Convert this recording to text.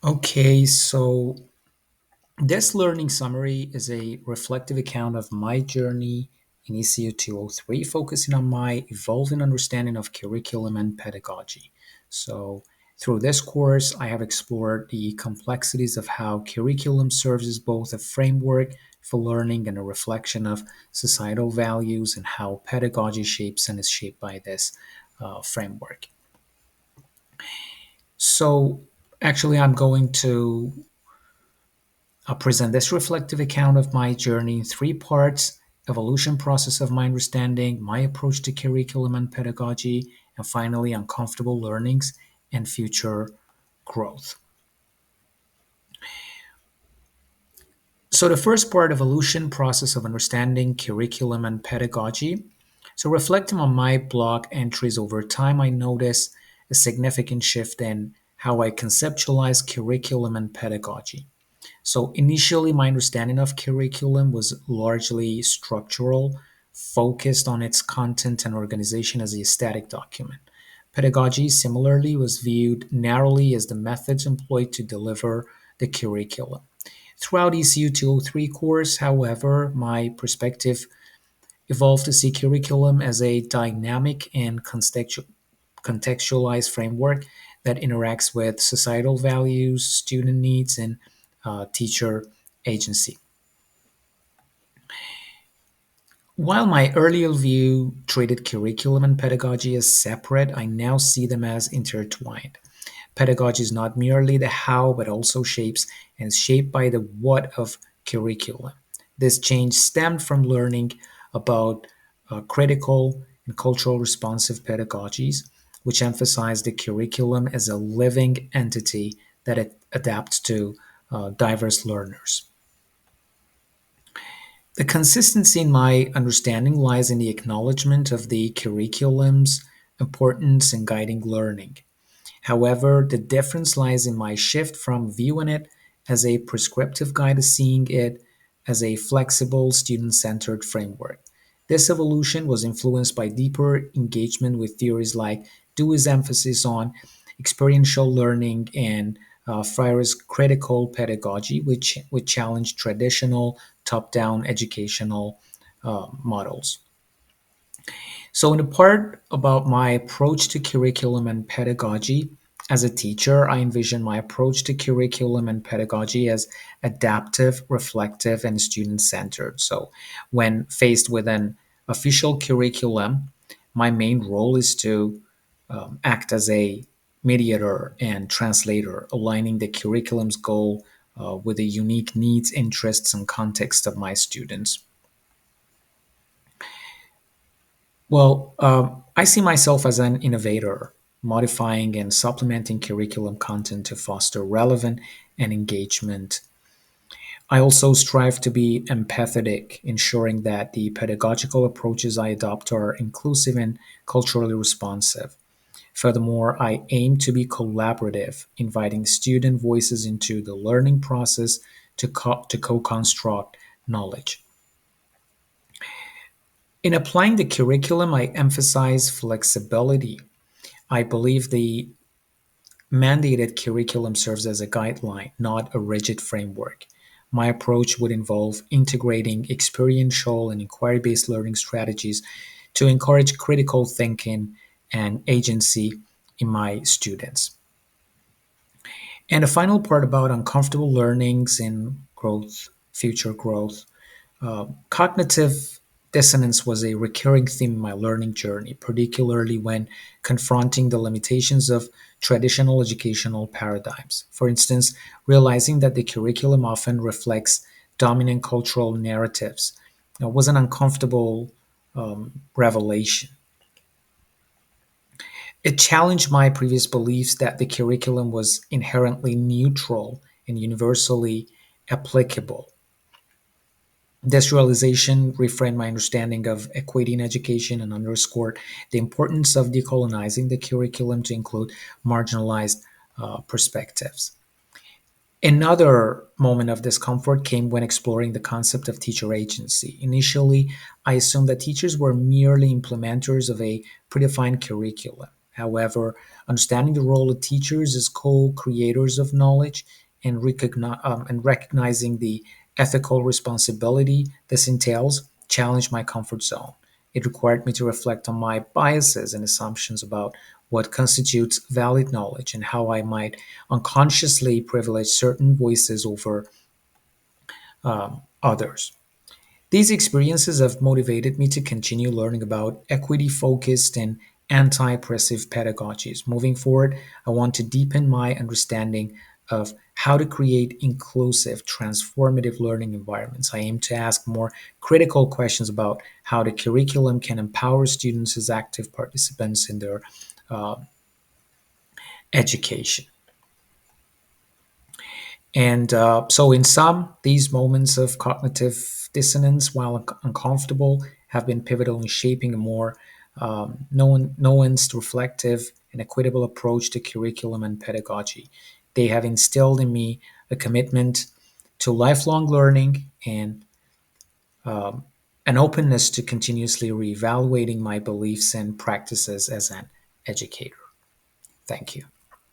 Okay, so this learning summary is a reflective account of my journey in ECU 203, focusing on my evolving understanding of curriculum and pedagogy. So, through this course, I have explored the complexities of how curriculum serves as both a framework for learning and a reflection of societal values, and how pedagogy shapes and is shaped by this framework. So, actually, I'm going to I'll present this reflective account of my journey in three parts: evolution process of my understanding, my approach to curriculum and pedagogy, and finally, uncomfortable learnings and future growth. So, the first part, evolution process of understanding curriculum and pedagogy. So, reflecting on my blog entries over time, I noticed a significant shift in how I conceptualize curriculum and pedagogy. So initially, my understanding of curriculum was largely structural, focused on its content and organization as a static document. Pedagogy, similarly, was viewed narrowly as the methods employed to deliver the curriculum. Throughout ECU 203 course, however, my perspective evolved to see curriculum as a dynamic and contextualized framework that interacts with societal values, student needs, and teacher agency. While my earlier view treated curriculum and pedagogy as separate, I now see them as intertwined. Pedagogy is not merely the how, but also shapes and is shaped by the what of curriculum. This change stemmed from learning about critical and cultural responsive pedagogies, which emphasize the curriculum as a living entity that it adapts to diverse learners. The consistency in my understanding lies in the acknowledgement of the curriculum's importance in guiding learning. However, the difference lies in my shift from viewing it as a prescriptive guide to seeing it as a flexible, student centered framework. This evolution was influenced by deeper engagement with theories like Dewey's emphasis on experiential learning and Freyr's critical pedagogy, which challenged traditional top down educational models. So, in the part about my approach to curriculum and pedagogy, as a teacher, I envision my approach to curriculum and pedagogy as adaptive, reflective, and student centered. So, when faced with an official curriculum, my main role is to act as a mediator and translator, aligning the curriculum's goal with the unique needs, interests, and context of my students. I see myself as an innovator, modifying and supplementing curriculum content to foster relevant and engagement. I also strive to be empathetic, ensuring that the pedagogical approaches I adopt are inclusive and culturally responsive. Furthermore, I aim to be collaborative, inviting student voices into the learning process to co construct knowledge. In applying the curriculum, I emphasize flexibility. I believe the mandated curriculum serves as a guideline, not a rigid framework. My approach would involve integrating experiential and inquiry based learning strategies to encourage critical thinking and agency in my students. And the final part about uncomfortable learnings and growth, future growth. Cognitive dissonance was a recurring theme in my learning journey, particularly when confronting the limitations of traditional educational paradigms. For instance, realizing that the curriculum often reflects dominant cultural narratives was an uncomfortable revelation. It challenged my previous beliefs that the curriculum was inherently neutral and universally applicable. This realization reframed my understanding of equity in education and underscored the importance of decolonizing the curriculum to include marginalized perspectives. Another moment of discomfort came when exploring the concept of teacher agency. Initially, I assumed that teachers were merely implementers of a predefined curriculum. However, understanding the role of teachers as co-creators of knowledge and recognizing the ethical responsibility this entails challenged my comfort zone. It required me to reflect on my biases and assumptions about what constitutes valid knowledge and how I might unconsciously privilege certain voices over others. These experiences have motivated me to continue learning about equity focused and anti oppressive pedagogies. Moving forward, I want to deepen my understanding of how to create inclusive, transformative learning environments. I aim to ask more critical questions about how the curriculum can empower students as active participants in their education. And so, in sum, these moments of cognitive dissonance, while uncomfortable, have been pivotal in shaping a more nuanced, reflective, and equitable approach to curriculum and pedagogy. They have instilled in me a commitment to lifelong learning and an openness to continuously reevaluating my beliefs and practices as an educator. Thank you.